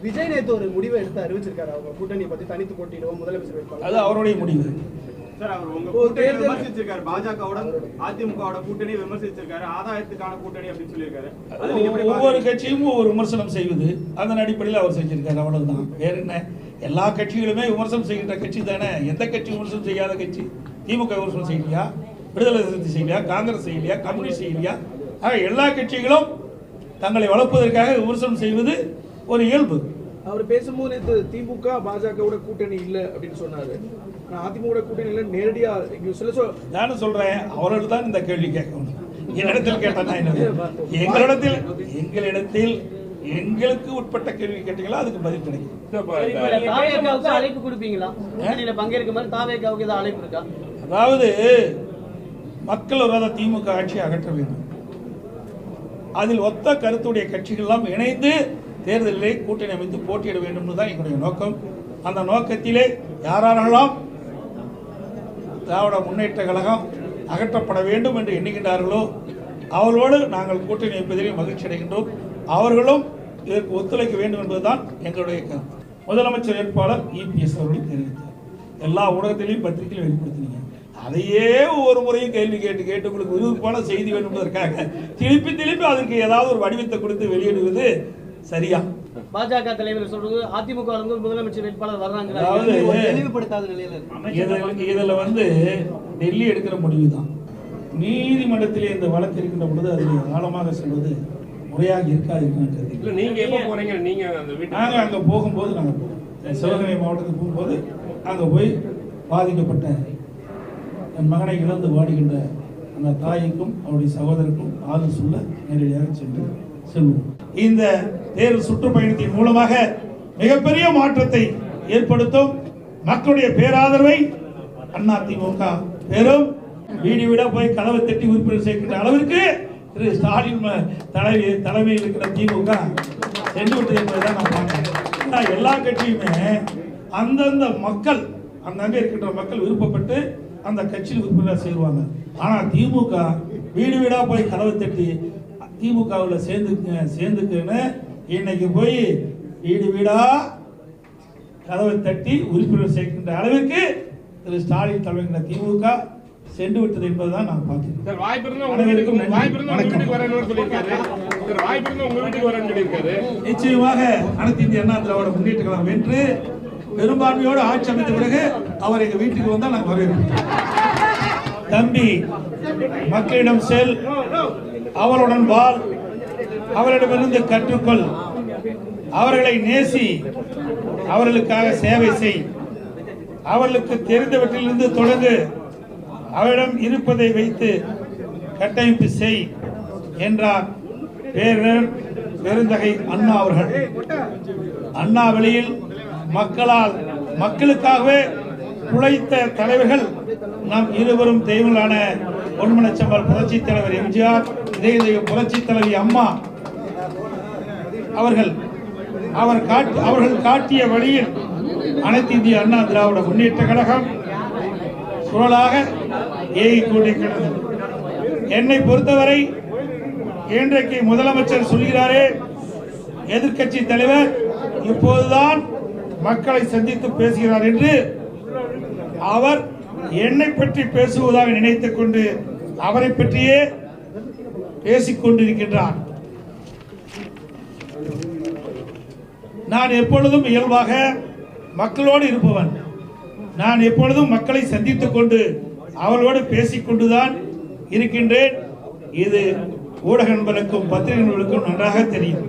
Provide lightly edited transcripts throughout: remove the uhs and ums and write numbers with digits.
விஜய் நேத்து ஒரு முடிவை எடுத்து அறிவிச்சிருக்காரு, அவங்க கூட்டணி பத்தி தனித்து போட்டியிடுவோம் முதலமைச்சர் வேட்பாளர். அது அவருடைய முடிவு. சார், அவர் உங்க கூட்டணி விமர்சிச்சிருக்காரு, பாஜகவோட அதிமுகவோட கூட்டணி விமர்சிச்சிருக்காரு, ஆதாயத்துக்கான கூட்டணி அப்படின்னு சொல்லியிருக்காரு. ஒவ்வொரு கட்சியும் ஒவ்வொரு விமர்சனம் செய்வது, அதன் அடிப்படையில் அவர் செஞ்சிருக்காரு, அவ்வளவுதான். வேற என்ன? எல்லா கட்சிகளுமே விமர்சனம் செய்கின்ற கட்சி தானே. எந்த கட்சி விமர்சனம் செய்யாத கட்சி? திமுக விமர்சனம் செய்யலையா? விடுதலை சிறுத்தை செய்யலையா? காங்கிரஸ் செய்யலையா? கம்யூனிஸ்ட் செய்யலையா? ஆக எல்லா கட்சிகளும் தங்களை வளர்ப்பதற்காக விமர்சனம் செய்வது ஒரு இயல்பு. அவர் பேசும்போது நேற்று திமுக பாஜகவோட கூட்டணி இல்ல அப்படின்னு சொன்னாரு. அதிமுக கூட்டணி இல்ல நேரடியா நானும் சொல்றேன், அவர்கள் தான் இந்த கேள்வி கேட்கணும். என்னிடத்தில் கேட்டா எங்களிடத்தில் எங்களுக்கு உட்பட்ட கேள்வி கேட்டீங்களா, அதுக்கு பதில் கிடைக்கும். அழைப்பு கொடுப்பீங்களா? பங்கேற்க மாதிரி தாவேக்காவுக்கு ஏதாவது அழைப்பு இருக்கா? அதாவது மக்கள் விரோத திமுக ஆட்சியை அகற்ற வேண்டும். அதில் ஒத்த கருத்துடைய கட்சிகள் எல்லாம் இணைந்து தேர்தலிலே கூட்டணி அமைத்து போட்டியிட வேண்டும் தான் எங்களுடைய நோக்கம். அந்த நோக்கத்திலே யாரெல்லாம் திராவிட முன்னேற்ற கழகம் அகற்றப்பட வேண்டும் என்று எண்ணுகின்றார்களோ அவர்களோடு நாங்கள் கூட்டணி வைப்பதிலே மகிழ்ச்சி அடைகின்றோம். அவர்களும் இதற்கு ஒத்துழைக்க வேண்டும் என்பதுதான் எங்களுடைய கருத்து. முதலமைச்சர் வேட்பாளர் EPS அவர்கள் தெரிவித்தார். எல்லா ஊடகத்திலையும் பத்திரிகையிலும் வெளிப்படுத்தினீங்க. அதையே ஒவ்வொரு முறையும் கேள்வி கேட்டு உங்களுக்கு விருப்பமான செய்தி வேண்டும் என்பதற்காக திருப்பி அதற்கு ஏதாவது ஒரு வடிவத்தை கொடுத்து வெளியிடுவது சரியா? பாஜக தலைவர் சொல்றது அதிமுக முதலமைச்சர் வேட்பாளர் வர்றாங்க, தெளிவுபடுத்தாத நிலையில இதுல டெல்லி எடுக்கிற முடிவு தான். நீதிமன்றத்திலே இந்த வழக்கு இருக்கின்ற பொழுது அதில் ஆழமாக செல்வது முறையாக இருக்காது. நாங்க அங்க போகும்போது சிவகங்கை மாவட்டத்துக்கு போகும்போது அங்க போய் பாதிக்கப்பட்ட என் மகனை இழந்து வாடுகின்ற அந்த தாய்க்கும் அவருடைய சகோதரருக்கும் ஆறுதல் சொல்ல நேரடியாக செல்வோம். இந்த தேர்தல் சுற்றுப்பயணத்தின் மூலமாக மிகப்பெரிய மாற்றத்தை ஏற்படுத்தும். மக்களுடைய பேராதரவை அதிமுக பெரும். வீடு வீடா போய் கதவை தட்டி உறுப்பினர் சேர்க்கின்ற அளவிற்கு திரு ஸ்டாலின் தலைமையில் இருக்கிற திமுக சென்று விட்டது என்பதைதான் நான் பார்க்கிறேன். எல்லா கட்சியுமே அந்தந்த மக்கள் அங்கங்கே இருக்கின்ற மக்கள் விருப்பப்பட்டு அந்த கட்சியில் உறுப்பினர் சேருவாங்க. ஆனா திமுக வீடு வீடா போய் கதவை தட்டி திமுகவில் சேர்ந்துக்குன்னு இன்னைக்கு போய் வீடு வீடா கதவை தட்டி உறுப்பினர் சேர்க்கின்ற அளவிற்கு திரு ஸ்டாலின் தலைமையிலான திமுக சென்று விட்டது என்பதுதான் நான் பார்க்கிறேன். நிச்சயமாக அனைத்து இந்திய அண்ணா திராவிட முன்னேற்ற கழகம் வென்று பெரும்பான்மையோடு ஆட்சி அமைத்த பிறகு அவர் எங்க வீட்டுக்கு வந்தால் நாங்கள் வரவேற்போம். தம்பி, மக்களிடம் செல், அவருடன் வாழ், அவரிடமிருந்து கற்றுக்கொள், அவர்களை நேசி, அவர்களுக்காக சேவை செய், அவர்களுக்கு தெரிந்தவற்றிலிருந்து தொடங்கு, அவரிடம் இருப்பதை வைத்து கட்டமைப்பு செய் என்றார் பேரர் பெருந்தகை அண்ணா அவர்கள். அண்ணா வழியில் மக்களுக்காகவே உழைத்த தலைவர்கள் நாம் இருவரும் தெய்வங்களான பொன்மனச்சம்பல் புரட்சி தலைவர் எம்ஜிஆர், இதய புரட்சி தலைவி அம்மா அவர்கள் காட்டிய வழியில் அனைத்து இந்திய அண்ணா திராவிட முன்னேற்ற கழகம் சுழலாக ஏகிக் கொண்டிருக்கிறது. என்னை பொறுத்தவரை இன்றைக்கு முதலமைச்சர் சொல்கிறாரே, எதிர்க்கட்சி தலைவர் இப்போதுதான் மக்களை சந்தித்து பேசுகிறார் என்று அவர் என்னை பற்றி பேசுவதாக நினைத்துக் கொண்டு அவரை பற்றியே பேசிக் கொண்டிருக்கின்றார். நான் எப்பொழுதும் இயல்பாக மக்களோடு இருப்பவன். நான் எப்பொழுதும் மக்களை சந்தித்துக் கொண்டு அவர்களோடு பேசிக்கொண்டுதான் இருக்கின்றேன். இது ஊடக நண்பர்களுக்கும் பத்திரிகை நண்பர்களுக்கும் நன்றாக தெரியும்.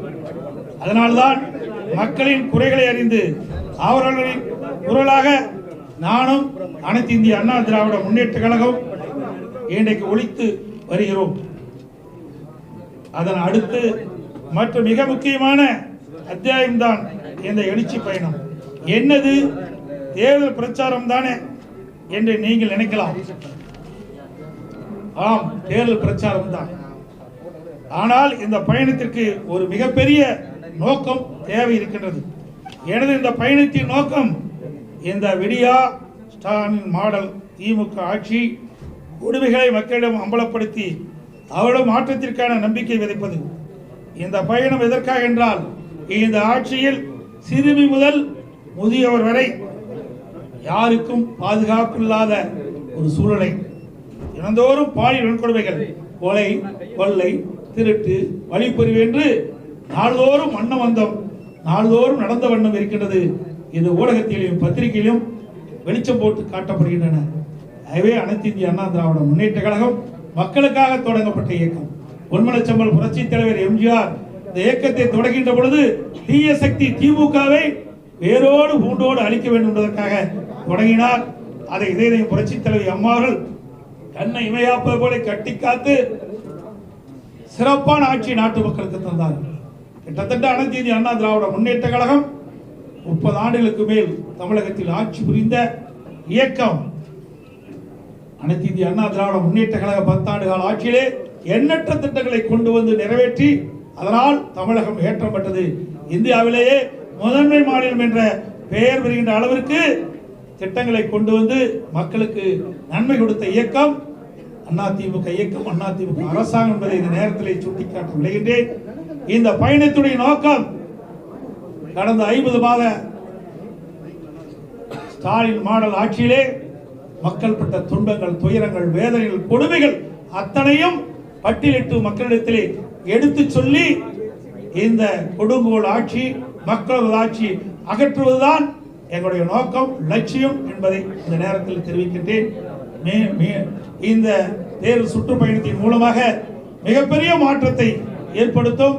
அதனால்தான் மக்களின் குறைகளை அறிந்து அவர்களின் குரலாக நானும் அனைத்து இந்திய அண்ணா திராவிட முன்னேற்ற கழகம் இன்றைக்கு ஒழித்து வருகிறோம். அதன் அடுத்து மற்ற மிக முக்கியமான அத்தியாயம்தான் இந்த எழுச்சி பயணம். என்னது தேர்தல் பிரச்சாரம் தானே என்று நீங்கள் நினைக்கலாம். ஆம், தேர்தல் பிரச்சாரம் தான். ஆனால் இந்த பயணத்திற்கு ஒரு மிகப்பெரிய நோக்கம் தேவை இருக்கின்றது. எனது இந்த பயணத்தின் நோக்கம் இந்த விடியா ஸ்டாலின் மாடல் திமுக ஆட்சி உரிமைகளை மக்களிடம் அம்பலப்படுத்தி அவரிடம் மாற்றத்திற்கான நம்பிக்கை விதைப்பது. இந்த பயணம் எதற்காக என்றால், இந்த ஆட்சியில் சிறுமி முதல் முதியவர் வரை யாருக்கும் பாதுகாப்பு இல்லாத ஒரு சூழலை, தினந்தோறும் பாலியல் வன்கொடுமைகள், கொலை, கொள்ளை, திருட்டு, வழிப்பறிவு என்று நாள்தோறும் வண்ணம் நாள்தோறும் நடந்த வண்ணம் இருக்கின்றது. இது ஊடகத்திலும் பத்திரிகையிலும் வெளிச்சம் போட்டு காட்டப்படுகின்றன. ஆகவே அனைத்து இந்திய அண்ணா திராவிட முன்னேற்ற கழகம் மக்களுக்காக தொடங்கப்பட்ட இயக்கம். பொன்மனச்செம்மல் புரட்சி தலைவர் எம்ஜிஆர் இந்த இயக்கத்தை தொடங்கின்ற பொழுது தீய சக்தி திமுகவை வேரோடு பூண்டோடு அழிக்க வேண்டும் என்பதற்காக தொடங்கினார். அதை இதயம் புரட்சி தலைவர் அம்மாவர்கள் கண்ணை இமையாப்பது போல கட்டி காத்து சிறப்பான ஆட்சி நாட்டு மக்களுக்கு தந்தார். கிட்டத்தட்ட அனைத்து இந்திய அண்ணா திராவிட முன்னேற்ற கழகம் 30 ஆண்டுகளுக்கு மேல் தமிழகத்தில் ஆட்சி புரிந்த இயக்கம். அனைத்து இந்திய அண்ணா திராவிட முன்னேற்ற கழக 10 ஆண்டு கால ஆட்சியிலே எண்ணற்ற திட்டங்களை கொண்டு வந்து நிறைவேற்றி அதனால் தமிழகம் ஏற்றம் பெற்றது. இந்தியாவிலேயே முதன்மை மாநிலம் என்ற பெயர் பெறுகின்ற அளவிற்கு திட்டங்களை கொண்டு வந்து மக்களுக்கு நன்மை கொடுத்த இயக்கம் அதிமுக இயக்கம், அதிமுக அரசாங்கம் என்பதை இந்த நேரத்தில் சுட்டிக்காட்ட விளைகின்றேன். இந்த பயணத்துடைய நோக்கம் கடந்த 50 மாத ஸ்டாலின் மாடல் ஆட்சியிலே மக்கள் பட்ட துன்பங்கள், துயரங்கள், வேதனைகள், கொடுமைகள் அத்தனையும் பட்டியலிட்டு மக்களிடத்திலே எடுத்து சொல்லி இந்த கொடுங்கோல் ஆட்சி, மக்களது ஆட்சி அகற்றுவதுதான் எங்களுடைய நோக்கம், லட்சியம் என்பதை இந்த நேரத்தில் தெரிவிக்கின்றேன். இந்த தேர்தல் சுற்றுப்பயணத்தின் மூலமாக மிகப்பெரிய மாற்றத்தை ஏற்படுத்தும்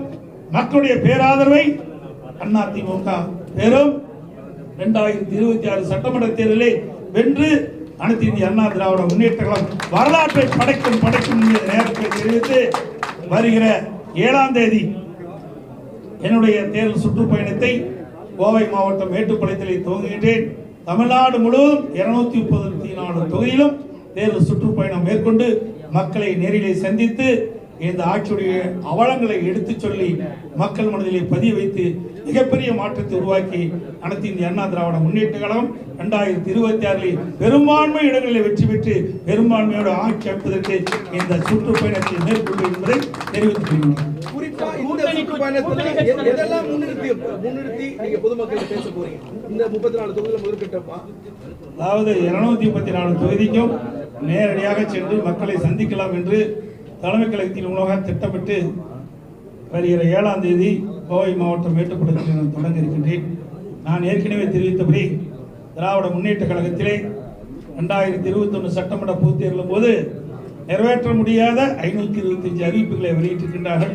மக்களுடைய பேராதரவை அதிமுக பெறும். 2026 சட்டமன்ற தேர்தலில் வென்று அனைத்து இந்திய அண்ணா திராவிட முன்னேற்ற கழகம் வரலாற்றை படைக்கும் என்ற நேரத்தை தெரிவித்து வருகிற 7ஆம் தேதி என்னுடைய தேர்தல் சுற்றுப்பயணத்தை கோவை மாவட்டம் மேட்டுப்பாளையத்தில் துவங்குகின்றேன். தமிழ்நாடு முழுவதும் 234 தொகுதியிலும் தேர்தல் சுற்றுப்பயணம் மேற்கொண்டு மக்களை நேரிலே சந்தித்து இந்த ஆட்சியுடைய அவலங்களை எடுத்துச் சொல்லி மக்கள் மனதிலே பதிய வைத்து மிகப்பெரிய மாற்றத்தை உருவாக்கி அனைத்து இந்திய அண்ணா திராவிட முன்னேற்ற கழகம் 2026 பெரும்பான்மை இடங்களில் வெற்றி பெற்று பெரும்பான்மையோடு ஆட்சி அமைப்பதற்கு இந்த சுற்றுப்பயணத்தை மேற்கொண்டு என்பதை தெரிவித்துக் கொள்கிறேன். குறிப்பா இந்த சுற்றுப்பயணத்தில் எதெல்லாம் முன்னிறுத்தி நீங்க பொதுமக்கள் பேச போறீங்க? இந்த 34 தொகுதியில முதற்கட்டமா, அதாவது 234 தொகுதிக்கும் நேரடியாக சென்று மக்களை சந்திக்கலாம் என்று தலைமை கழகத்தின் மூலமாக திட்டமிட்டு வருகிற 7ஆம் தேதி கோவை மாவட்டம் மேட்டுப்பாளையத்தில் நான் தொடங்க இருக்கின்றேன். நான் ஏற்கனவே தெரிவித்தபடி திராவிட முன்னேற்ற கழகத்திலே 2021 சட்டமன்ற பொதுத் தேர்தலின் போது நிறைவேற்ற முடியாத 525 அறிவிப்புகளை வெளியிட்டிருக்கின்றார்கள்.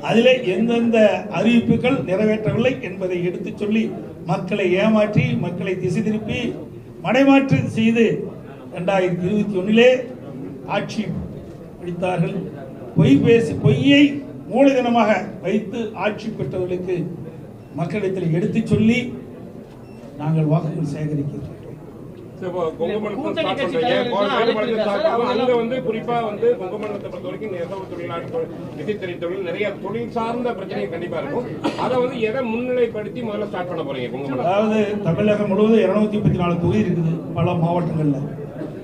அதிலே எந்தெந்த அறிவிப்புகள் நிறைவேற்றவில்லை என்பதை எடுத்துச் சொல்லி மக்களை ஏமாற்றி, மக்களை திசை திருப்பி மடைமாற்று செய்து 2021 ஆட்சி பிடித்தார்கள். பொய்யை மூலதனமாக வைத்து ஆட்சி பெற்றவர்களுக்கு மக்களிடத்தில் எடுத்துச் சொல்லி நாங்கள் வாக்குகள் சேகரிக்கிறோம். தமிழகம் முழுவதும் 234 தொகுதி இருக்குது. பல மாவட்டங்கள்ல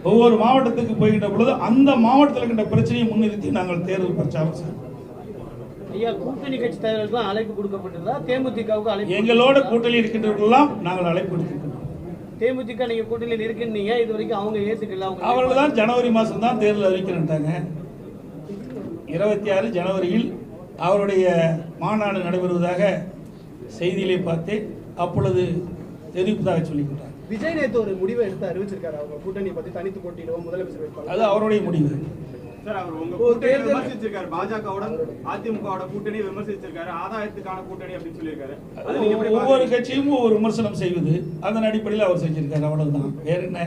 ஒவ்வொரு மாவட்டத்துக்கு போகின்ற பொழுது அந்த மாவட்டத்தில் இருக்கின்ற பிரச்சனையை முன்னிறுத்தி நாங்கள் தேர்தல் பிரச்சாரம் செய்வோம். கூட்டணி கட்சி தலைவர்களுக்கு அழைப்பு கொடுக்கப்பட்டதா? தேமுதிகவுக்கு அழைப்பு? எங்களோட கூட்டணி இருக்கின்றவர்களெல்லாம் நாங்கள் அழைப்பு கொடுத்திருக்கிறோம். தேமுதிக நீங்க கூட்டணியில் இருக்கீங்க, இது வரைக்கும் அவங்க ஏத்துக்கல. அவர்கள் தான் ஜனவரி மாதம் தான் தேர்தல் அறிவிக்கிறாங்க. 26 ஜனவரியில் அவருடைய மாநாடு நடைபெறுவதாக செய்தியிலே பார்த்தேன். அப்பொழுது தெரிவிப்பதாக சொல்லிக்கிட்டார். விஜய் நேத்து ஒரு முடிவை எடுத்து அறிவிச்சிருக்காரு, அவங்க கூட்டணி பத்தி தனித்து போட்டியிடுவோம் முதலமைச்சர் வேட்பாளர். அது அவருடைய முடிவு. சார், அவர் உங்க கூட்டணியை விமர்சிச்சிருக்காரு. பாஜகவுடன் அதிமுகவோட கூட்டணியை விமர்சிச்சிருக்காரு. ஆதாயத்துக்கான கூட்டணி அப்படின்னு சொல்லியிருக்காரு. ஒவ்வொரு கட்சியும் ஒவ்வொரு விமர்சனம் செய்வது, அதன் அடிப்படையில் அவர் செஞ்சிருக்காரு. அவ்வளவுதான், வேற என்ன.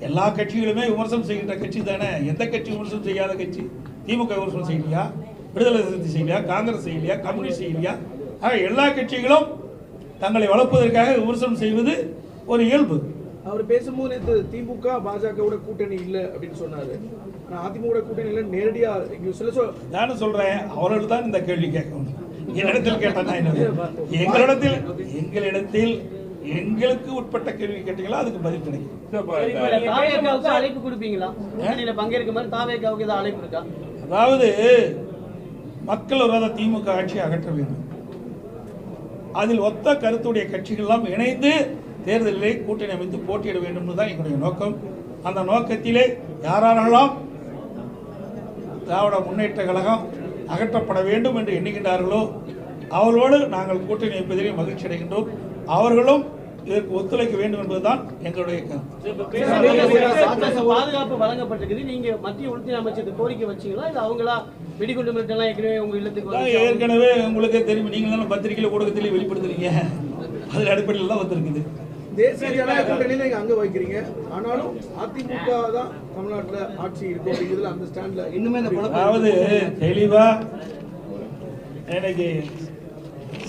எல்லா கட்சிகளுமே விமர்சனம் செய்கின்ற கட்சி தானே. எந்த கட்சி விமர்சனம் செய்யாத கட்சி? திமுக விமர்சனம் செய்யலையா? விடுதலை சிறுத்தை செய்யலையா? காங்கிரஸ் செய்யலையா? கம்யூனிஸ்ட் செய்யலையா? ஆக எல்லா கட்சிகளும் தங்களை வளர்ப்பதற்காக விமர்சனம் செய்வது ஒரு இயல்பு. அவர் பேசும்போது நேற்று திமுக பாஜகவோட கூட்டணி இல்ல அப்படின்னு சொன்னாரு. அதிமுக கூட்டணி இல்ல நேரடியா நானும் சொல்றேன். அவர்கள் தான் இந்த கேள்வி கேட்கணும். என்னிடத்தில் கேட்டா எங்களிடத்தில் எங்களுக்கு உட்பட்ட கேள்வி கேட்டீங்களா, அதுக்கு பதில் கிடைக்கும். அழைப்பு கொடுப்பீங்களா? பங்கேற்க மாதிரி தாவேகாவுக்கு ஏதாவது அழைப்பு இருக்கா? அதாவது மக்கள் விரோத திமுக ஆட்சியை அகற்ற வேண்டும். அதில் ஒத்த கருத்துடைய கட்சிகள் எல்லாம் இணைந்து தேர்தலிலே கூட்டணி அமைத்து போட்டியிட வேண்டும் என்பதுதான் எங்களுடைய நோக்கம். அந்த நோக்கத்திலே யாரெல்லாம் திராவிட முன்னேற்ற கழகம் அகற்றப்பட வேண்டும் என்று எண்ணுகின்றார்களோ அவர்களோடு நாங்கள் கூட்டணி வைப்பதிலே மகிழ்ச்சி அடைகின்றோம். அவர்களும் இதற்கு ஒத்துழைக்க வேண்டும் என்பதுதான் எங்களுடைய கருத்து. பாதுகாப்பு வழங்கப்பட்டிருக்குது. நீங்க மத்திய உள்துறை அமைச்சருக்கு கோரிக்கை வச்சீங்களா இல்ல அவங்களா வெடிகுண்டு மிரட்டலாம் ஏற்கனவே உங்க இல்லத்துக்கு ஏற்கனவே உங்களுக்கே தெரியும், நீங்க தானே பத்திரிகையில ஊடகத்திலே வெளிப்படுத்துறீங்க. அதில் அடிப்படையில் தான் வந்திருக்குது. தேசிய ஜனநாயக கூட்டணியில நீங்க அங்க வைக்கிறீங்க, ஆனாலும் அதிமுக தான் தமிழ்நாட்டுல ஆட்சி இருக்கும் அப்படிங்கிறதுல அந்த ஸ்டாண்ட்ல இன்னுமே அதாவது தெளிவா இன்னைக்கு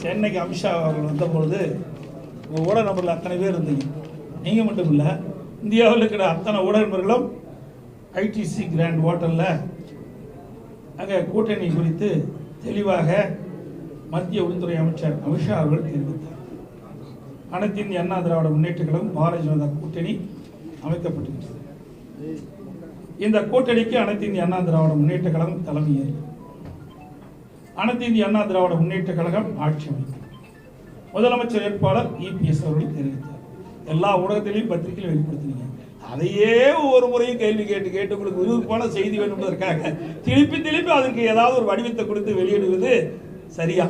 சென்னைக்கு அமித்ஷா அவர்கள் வந்த பொழுது ஊடக நபர்கள் அத்தனை பேர் இருந்தீங்க. நீங்க மட்டும் இல்லை, இந்தியாவில் இருக்கிற அத்தனை ஊடக நபர்களும் ஐடிசி கிராண்ட் ஹோட்டல்ல அங்கே கூட்டணி குறித்து தெளிவாக மத்திய உள்துறை அமைச்சர் அமித்ஷா அவர்கள் தெரிவித்தார். அனைத்து இந்திய அண்ணா திராவிட முன்னேற்ற கழகம் பாரதிய ஜனதா கூட்டணி அமைக்கப்பட்டிருக்கிறது. இந்த கூட்டணிக்கு அனைத்து இந்திய அண்ணா திராவிட முன்னேற்ற கழகம் தலைமையேற்று அனைத்து இந்திய அண்ணா திராவிட முன்னேற்ற கழகம் ஆட்சி அமைக்கும். முதலமைச்சர் வேட்பாளர் இபிஎஸ் அவர்கள் தெரிவித்தார். எல்லா ஊடகத்திலையும் பத்திரிகையிலும் வெளிப்படுத்தினீங்க. அதையே ஒரு முறையும் கேள்வி கேட்டு உங்களுக்கு விருப்பமான செய்தி வேண்டும் என்பதற்காக திருப்பி அதற்கு ஏதாவது ஒரு வடிவத்தை கொடுத்து வெளியிடுவது சரியா?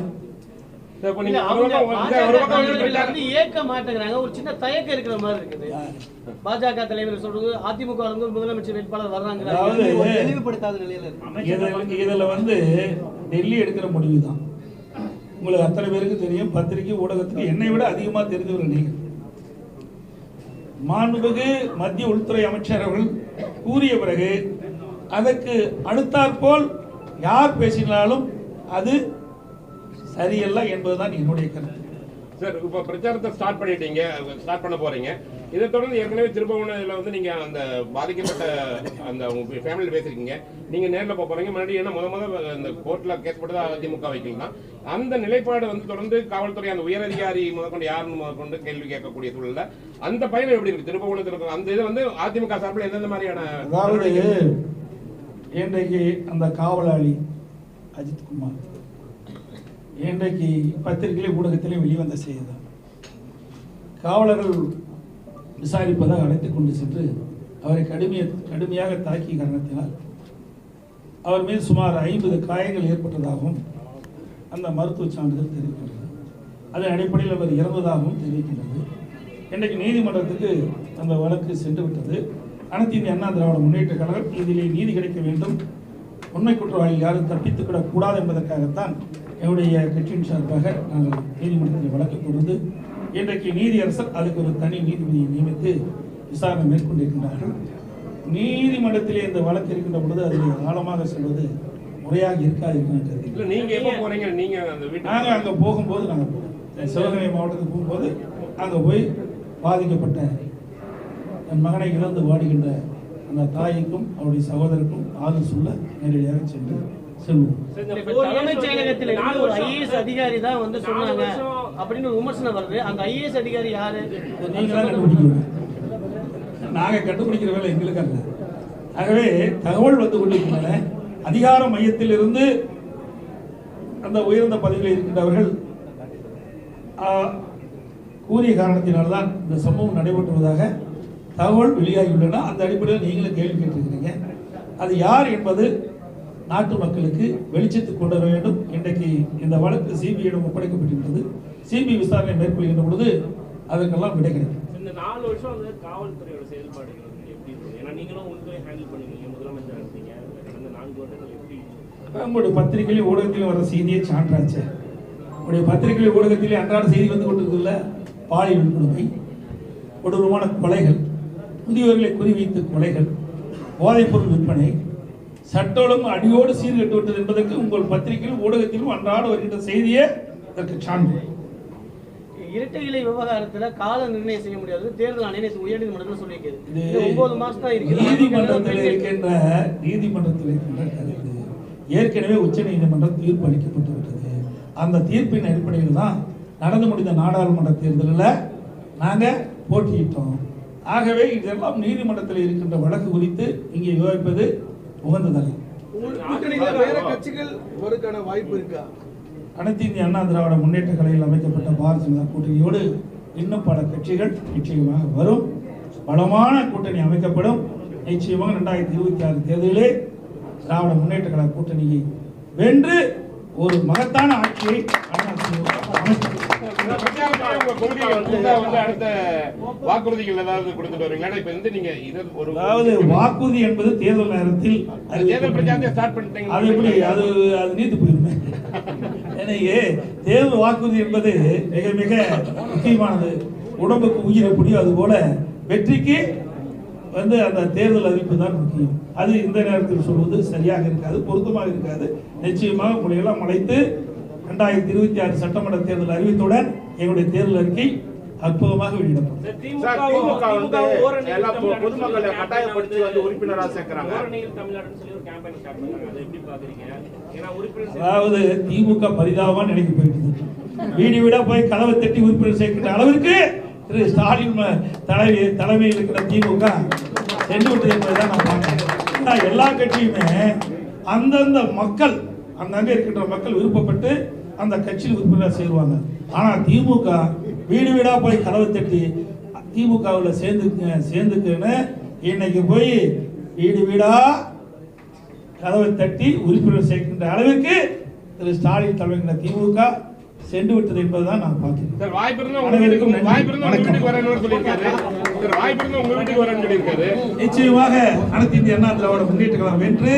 ஏற்க மாட்டேங்கிறாங்க. ஒரு சின்ன தயக்கம் இருக்கிற மாதிரி இருக்குது. பாஜக தலைவர் சொல்றது அதிமுக முதலமைச்சர் வேட்பாளர் வர்றாங்க. தெளிவுபடுத்தாத நிலையில இருக்கு. இதுல டெல்லி எடுக்கிற முடிவு தான். உங்களுக்கு அத்தனை பேருக்கு தெரியும், பத்திரிகை ஊடகத்துக்கு என்னை விட அதிகமா தெரிஞ்சவர் நீங்க. மாண்புமிகு மத்திய உள்துறை அமைச்சர் அவர்கள் கூறிய பிறகு அதற்கு அடுத்தாற்போல் யார் பேசினாலும் அது சரியல்ல என்பதுதான் என்னுடைய கருத்து. சார், இப்ப பிரச்சாரத்தை ஸ்டார்ட் பண்ண போறீங்க. இதை தொடர்ந்து ஏற்கனவே திருப்பவனத்துல நீங்க அந்த பாதிக்கப்பட்ட அந்த உங்க ஃபேமிலியில பேசிருக்கீங்க. நீங்க நேரில் போறீங்க. மறுபடியும் முத இந்த கோர்ட்ல கேஸ் போட்டு அதிமுக வைக்கீங்கன்னா அந்த நிலைப்பாடு தொடர்ந்து காவல்துறை அந்த உயர் அதிகாரி முதற்கொண்டு யாருன்னு முதற்கொண்டு கேள்வி கேட்கக்கூடிய சூழல்ல அந்த பயணம் எப்படி இருக்கு? திருப்பவனத்தில் அந்த இது அதிமுக சார்பில் எந்தெந்த மாதிரியான, அதாவது இன்றைக்கு அந்த காவலாளி அஜித்குமார் இன்றைக்கு பத்திரிகையிலே ஊடகத்திலே வெளிவந்த செய்தி தான். காவலர்கள் விசாரிப்பதாக அழைத்துக் கொண்டு சென்று அவரை கடுமையாக தாக்கிய காரணத்தினால் அவர் மீது சுமார் 50 காயங்கள் ஏற்பட்டதாகவும் அந்த மருத்துவ சான்றிதழ் தெரிவிக்கின்றது. அதன் அடிப்படையில் அவர் இறந்ததாகவும் தெரிவிக்கின்றது. இன்றைக்கு நீதிமன்றத்துக்கு அந்த வழக்கு சென்று விட்டது. அனைத்து இந்திய அண்ணா திராவிட முன்னேற்ற கழகம் இதிலே நீதி கிடைக்க வேண்டும், உண்மை குற்றவாளிகள் யாரும் தப்பித்துவிடக் கூடாது என்பதற்காகத்தான் என்னுடைய கட்சியின் சார்பாக நாங்கள் நீதிமன்றத்தில் வழக்கு தொடர்ந்து இன்றைக்கு நீதியரசர் அதுக்கு ஒரு தனி நீதிபதியை நியமித்து விசாரணை மேற்கொண்டிருக்கின்றார்கள். நீதிமன்றத்திலே இந்த வழக்கு இருக்கின்ற பொழுது அதில் ஆழமாக செல்வது முறையாக இருக்காது. நாங்கள் அங்கே போகும்போது சிவகங்கை மாவட்டத்துக்கு போகும்போது அங்கே போய் பாதிக்கப்பட்ட என் மகனை இழந்து வாடுகின்ற அந்த தாய்க்கும் அவருடைய சகோதரருக்கும் ஆறுதல் சொல்ல நேரடியாக சென்று செல்வோம். தலைமைச் செயலகத்தில் ஒரு ஐஏஎஸ் அதிகாரி தான் சொன்னாங்க அப்படின்னு ஒரு விமர்சனம் வருது. அந்த ஐஏஎஸ் அதிகாரி யாரு? நீங்க தான் கண்டுபிடிக்கணும். நாங்க கண்டுபிடிக்கிற வேலை எங்களுக்கு அல்ல. ஆகவே தகவல் கொண்டிருக்கின்றன. அதிகார மையத்தில் இருந்து அந்த உயர்ந்த பதவியில் இருக்கின்றவர்கள் கூறிய காரணத்தினால்தான் இந்த சம்பவம் நடைபெற்றுவதாக தகவல் வெளியாகியுள்ளன. அந்த அடிப்படையில் நீங்களும் கேள்வி கேட்டிருக்கிறீங்க. அது யார் என்பது நாட்டு மக்களுக்கு வெளிச்சத்துக்கு கொண்டு வர வேண்டும். இன்றைக்கு இந்த வழக்கு சிபிஐயிடம் ஒப்படைக்கப்பட்டிருக்கிறது. சிபிஐ விசாரணை மேற்கொள்கின்ற பொழுது அதற்கெல்லாம் விடை கிடைக்கும். இந்த 4 வருஷம் காவல்துறையோட செயல்பாடுகள் எப்படி இருக்கு? ஏன்னா நீங்களும் உள்துறை ஹேண்டில் பண்ணுவீங்க, முதலமைச்சர் இருந்தீங்க. கடந்த 4 வருடங்கள் எப்படி? உங்களுடைய பத்திரிகையிலும் ஊடகத்திலும் வர செய்தியை சான்றாச்சு. உங்களுடைய பத்திரிகையிலும் ஊடகத்திலே அன்றாட செய்தி கொண்டிருக்குள்ள பாலியல் வன்கொடுமை, கொடூரமான கொலைகள், முதியோர்களை குறிவைத்து கொலைகள், போதைப்பொருள் விற்பனை, சட்ட ஒழுங்கு அடியோடு சீர்கட்டு விட்டது என்பதற்கு உங்கள் பத்திரிகையிலும் ஊடகத்திலும் அன்றாட வருகின்ற செய்தியே அதற்கு சான்று. இரட்டை இலை விவகாரத்துல கால நிர்ணயம் செய்ய முடியாது. தேர்தல் ஆணையம் உயர்நீதிமன்றத்தில் சொல்லியிருக்கிறது. 9 மாசம் தான் இருக்கு. நீதிமன்றத்தில் இருக்கின்ற கருத்து ஏற்கனவே உச்ச நீதிமன்றம் தீர்ப்பு அளிக்கப்பட்டு விட்டது. அந்த தீர்ப்பின் அடிப்படையில் தான் நடந்து முடிந்த நாடாளுமன்ற தேர்தலில் நாங்கள் போட்டியிட்டோம். ஆகவே இதெல்லாம் நீதிமன்றத்தில் இருக்கின்ற வழக்கு குறித்து இங்கே விவாதிப்பது உகந்ததல்ல. வேற கட்சிகள் வருவதற்கான வாய்ப்பு இருக்கா? அனைத்து இந்திய அண்ணா திராவிட முன்னேற்ற கழகத்தில் அமைக்கப்பட்ட பாரதிய ஜனதா கூட்டணியோடு இன்னும் பல கட்சிகள் நிச்சயமாக வரும். பலமான கூட்டணி அமைக்கப்படும். நிச்சயமாக 2026 தேர்தலிலே திராவிட முன்னேற்ற கழக கூட்டணியை வென்று ஒரு மகத்தான ஆட்சியை இந்த பிரச்சாரத்துல உங்க கொள்கைகள் வந்து அடுத்த வாக்குறுதிகள் ஏதாவது கொடுத்துட்டு வருவீங்களா? இப்ப வந்து நீங்க இது ஒரு அதாவது வாக்குறுதி என்பது தேர்தல் நேரத்தில் தேர்தல் பிரச்சாரத்தை ஸ்டார்ட் பண்ணிட்டீங்க. அது எப்படி அது நீத்து போயிருமே. எனவே தேர்தல் வாக்குறுதி என்பது மிக மிக முக்கியமானது. உடம்புக்கு உயிர் எப்படியோ அது போல வெற்றிக்கு வந்து அந்த தேர்தல் அறிவிப்பு தான் முக்கியம். அது இந்த நேரத்தில் சொல்வது சரியாக இருக்காது, பொருத்தமாக இருக்காது. நிச்சயமாக உங்களையெல்லாம் அழைத்து 2026 சட்டமன்ற தேர்தல் அறிவித்துடன் எங்களுடைய தேர்தல் அறிக்கை அற்புதமாக வெளியிடப்படும். திமுக வந்து எல்லா பொதுமக்களை கட்டாயப்படுத்தி வந்து உறுப்பினராக சேர்க்கிறாங்க. அதாவது திமுக பரிதாபமா நினைக்க போயிடுது. வீடு வீடா போய் கதவை தட்டி உறுப்பினர் சேர்க்கின்ற அளவிற்கு திரு ஸ்டாலின் தலைமையில் இருக்கிற திமுக சென்று விட்டது என்பதைதான் நான் பார்க்கிறேன். எல்லா கட்சியுமே அந்தந்த மக்கள் அங்கங்க இருக்கின்ற மக்கள் விருப்பப்பட்டு அந்த கட்சியில் உறுப்பினர் சேருவாங்க. ஆனா திமுக வீடு வீடா போய் கதவை தட்டி திமுகவில் சேர்ந்துக்குன்னு இன்னைக்கு போய் வீடு வீடா கதவை தட்டி உறுப்பினர் சேர்க்கின்ற அளவிற்கு திரு ஸ்டாலின் தலைமையிலான திமுக சென்று விட்டது என்பதுதான் நான் பார்க்கிறேன். வாய்ப்பு இருந்தா உங்க வீட்டுக்கு வரணும்னு சொல்லியிருக்காரு. வாய்ப்பு இருந்தா உங்க வீட்டுக்கு வரணும்னு சொல்லியிருக்காரு. நிச்சயமாக அனைத்து இந்திய அண்ணா திராவிட முன்னேற்ற கழகம் வென்று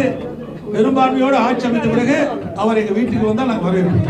பெரும்பான்மையோடு ஆட்சி அமைத்த பிறகு அவர் எங்க வீட்டுக்கு வந்தால் நாங்கள் வரவேற்போம்.